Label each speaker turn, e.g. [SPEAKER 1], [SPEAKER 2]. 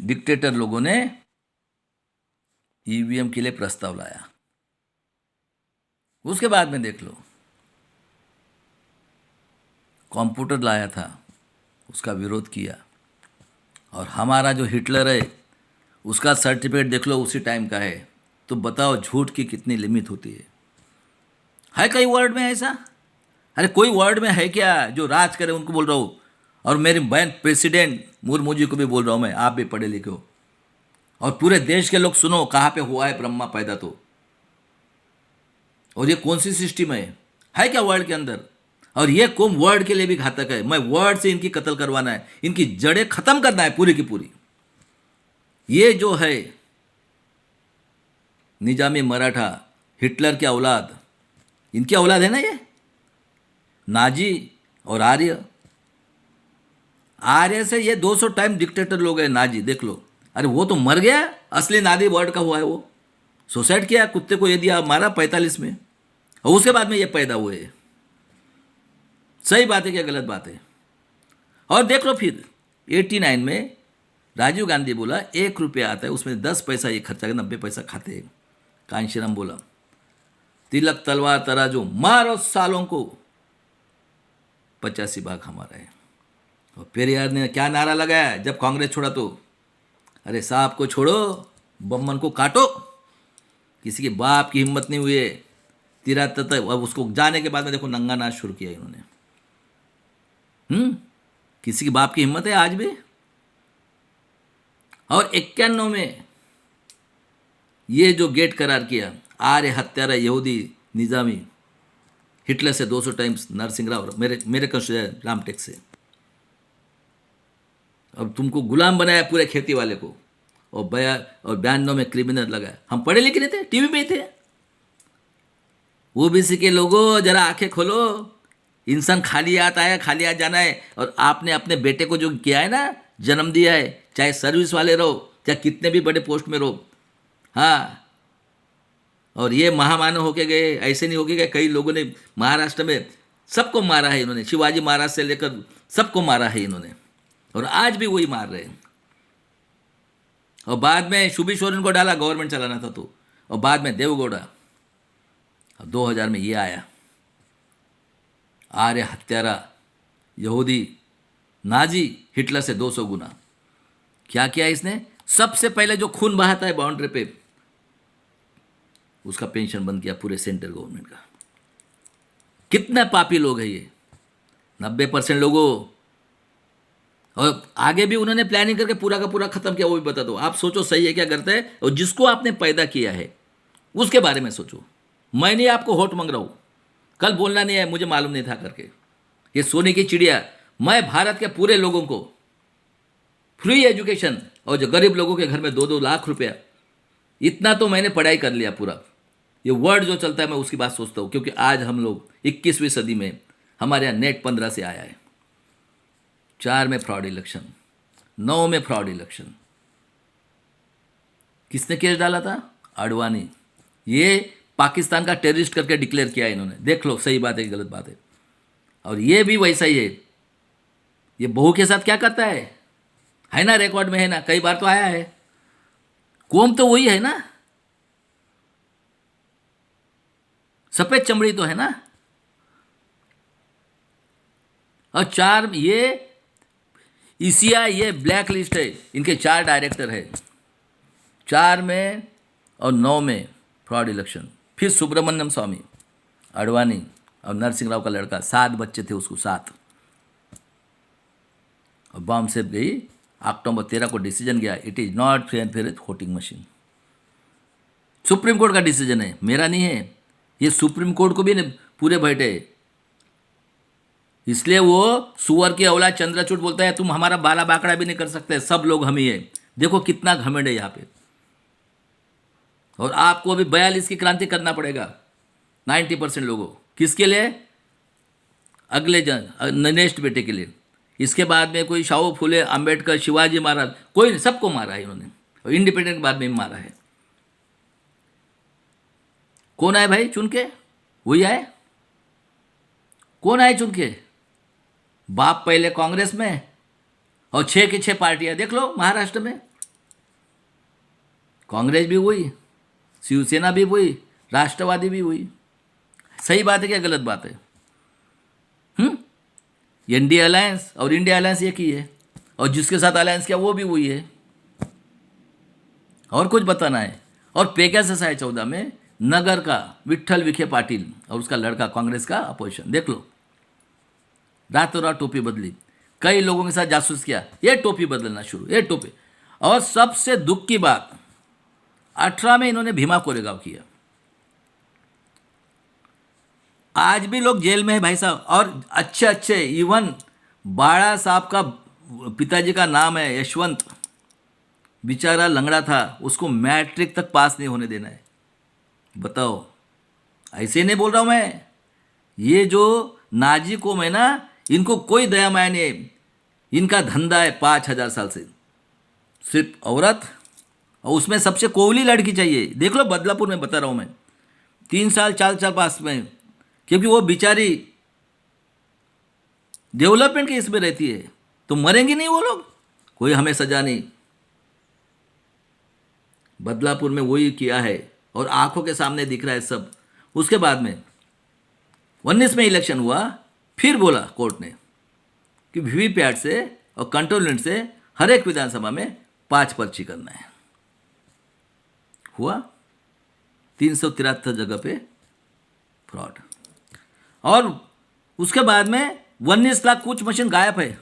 [SPEAKER 1] Dictator लोगों ने EVM के लिए प्रस्ताव लाया। उसके बाद में देख लो, कंप्यूटर लाया था, उसका विरोध किया। और हमारा जो हिटलर है उसका सर्टिफिकेट देख लो, उसी टाइम का है। तो बताओ झूठ की कितनी लिमिट होती है कई वर्ड में ऐसा? अरे कोई वर्ड में है क्या जो राज करे? उनको बोल रहा हूँ। और मेरी बहन प्रेसिडेंट मुर्मू जी को भी बोल रहा हूँ मैं, आप भी पढ़े लिखे हो और पूरे देश के लोग सुनो, कहाँ पे हुआ है ब्रह्मा पैदा तो, और ये कौन सी सिस्टम है क्या वर्ल्ड के अंदर? और ये कौन वर्ड के लिए भी घातक है। मैं वर्ड से इनकी कत्ल करवाना है, इनकी जड़ें खत्म करना है पूरी की पूरी। ये जो है निजामी मराठा, हिटलर की औलाद, इनकी औलाद है ना ये, नाजी और आर्य। आर्य से ये 200 टाइम डिक्टेटर लोग हैं नाजी, देख लो। अरे वो तो मर गया, असली नादी वर्ड का हुआ है वो। सुसाइड किया, कुत्ते को ये दिया, मारा 45 में, और उसके बाद में ये पैदा हुए। सही बात है क्या गलत बात है? और देख लो फिर 89 में राजीव गांधी बोला 1 रुपया आता है, उसमें 10 पैसा ये खर्चा, 90 पैसा खाते हैं। कांशीराम बोला तिलक तलवार तराजू मारो सालों को, 85 भाग हमारा है। और पेरियार ने क्या नारा लगाया जब कांग्रेस छोड़ा तो? अरे सांप को छोड़ो, बम्मन को काटो। किसी के बाप की हिम्मत नहीं हुई है। तिरातर तक, अब उसको जाने के बाद में देखो नंगा नाच शुरू किया इन्होंने। किसी के बाप की हिम्मत है आज भी? और 91 में ये जो गेट करार किया, आर्य हत्यारा यहूदी निजामी, हिटलर से 200 टाइम्स नरसिंह राव, मेरे कंसिडर रामटेक से। अब तुमको गुलाम बनाया पूरे खेती वाले को, और 92 में क्रिमिनल लगाया। हम पढ़े लिखे नहीं थे, टीवी पे थे। ओबीसी के लोगों जरा आंखें खोलो, इंसान खाली हाथ आया, खाली हाथ जाना है। और आपने अपने बेटे को जो किया है ना, जन्म दिया है, चाहे सर्विस वाले रहो, चाहे कितने भी बड़े पोस्ट में रहो, हाँ। और ये महामानव होके गए, ऐसे नहीं होके गए। कई लोगों ने महाराष्ट्र में सबको मारा है इन्होंने, शिवाजी महाराज से लेकर सबको मारा है इन्होंने, और आज भी वही मार रहे हैं। और बाद में शुभी सोरेन को डाला, गवर्नमेंट चलाना था तो। और बाद में देवगौड़ा, 2000 में ये आया, आर्य हत्यारा यहूदी नाजी, हिटलर से 200 गुना। क्या किया इसने? सबसे पहले जो खून बहाता है बाउंड्री पे, उसका पेंशन बंद किया पूरे सेंट्रल गवर्नमेंट का। कितने पापी लोग हैं ये, 90% लोगों। और आगे भी उन्होंने प्लानिंग करके पूरा का पूरा खत्म किया, वो भी बता दो। आप सोचो सही है क्या करते हैं, और जिसको आपने पैदा किया है उसके बारे में सोचो। मैं नहीं आपको होट मांग रहा हूँ, कल बोलना नहीं है मुझे मालूम नहीं था करके। ये सोने की चिड़िया, मैं भारत के पूरे लोगों को फ्री एजुकेशन, और जो गरीब लोगों के घर में 2-2 लाख रुपया, इतना तो मैंने पढ़ाई कर लिया पूरा। ये वर्ड जो चलता है मैं उसकी बात सोचता हूँ, क्योंकि आज हम लोग 21वीं सदी में, हमारे यहाँ नेट 15 से आया है। 4 में फ्रॉड इलेक्शन, 9 में फ्रॉड इलेक्शन। किसने केस डाला था? आडवाणी। ये पाकिस्तान का टेररिस्ट करके डिक्लेयर किया इन्होंने। देख लो सही बात है कि गलत बात है। और ये भी वैसा ही है। ये बहू के साथ क्या करता है ना, रिकॉर्ड में है ना, कई बार तो आया है। कोम तो वही है ना, सफेद चमड़ी तो है ना। और 4 ये ईसीआई, ये ब्लैक लिस्ट है, इनके 4 डायरेक्टर है। 4 में और 9 में फ्रॉड इलेक्शन। फिर सुब्रमण्यम स्वामी, आडवाणी और नरसिंह राव का लड़का, 7 बच्चे थे उसको, 7। और बॉम्ब सेफ गई। अक्टूबर 13 को डिसीजन गया, it is not free and fair voting machine. Supreme court का डिसीजन है, मेरा नहीं है। ये सुप्रीम कोर्ट को भी पूरे बैठे, इसलिए वो सुअर की औलाद चंद्रचूड़ बोलता है, तुम हमारा बाला बाकड़ा भी नहीं कर सकते, सब लोग हम ही है। देखो कितना घमंड है यहाँ पे। और आपको अभी 42 की क्रांति करना पड़ेगा 90% लोगों। किसके लिए? अगले नेक्स्ट बेटे के लिए। इसके बाद में कोई शाहू फुले, अंबेडकर, शिवाजी महाराज, कोई नहीं, सबको मारा है इन्होंने। और इंडिपेंडेंट के बाद में मारा है। कौन आए भाई चुन के? वही आए। कौन आए चुन के? बाप पहले कांग्रेस में, और 6 की 6 पार्टियां देख लो महाराष्ट्र में। कांग्रेस भी वही, शिवसेना भी वही, राष्ट्रवादी भी वही। सही बात है क्या गलत बात है? एनडीए अलायंस और इंडिया अलायंस एक ही है, और जिसके साथ अलायंस किया वो भी वही है। और कुछ बताना है? और पेगासस है 14 में, नगर का विट्ठल विखे पाटिल और उसका लड़का कांग्रेस का अपोजिशन। देख लो, रातों रात टोपी बदली, कई लोगों के साथ जासूस किया, ये टोपी बदलना शुरू, ये टोपी। और सबसे दुख की बात, 18 में इन्होंने भीमा कोरेगांव किया। आज भी लोग जेल में है भाई साहब, और अच्छे अच्छे, इवन बाड़ा साहब का पिताजी का नाम है यशवंत, बेचारा लंगड़ा था, उसको मैट्रिक तक पास नहीं होने देना है। बताओ, ऐसे नहीं बोल रहा हूं मैं, ये जो नाजी कौम है ना, इनको कोई दया माया नहीं है। इनका धंधा है 5000 साल से सिर्फ औरत, और उसमें सबसे कोवली लड़की चाहिए। देख लो बदलापुर में, बता रहा हूं मैं, 3 साल 4 साल पास में, क्योंकि वो बेचारी डेवलपमेंट की इसमें रहती है, तो मरेंगे नहीं वो लोग, कोई हमें सजा नहीं। बदलापुर में वही किया है, और आंखों के सामने दिख रहा है सब। उसके बाद में 19 में इलेक्शन हुआ, फिर बोला कोर्ट ने कि वीवीपैट से और कंट्रोल यूनिट से हर एक विधानसभा में 5 पर्ची करना है। हुआ 373 जगह पे फ्रॉड। और उसके बाद में 19 लाख कुछ मशीन गायब है।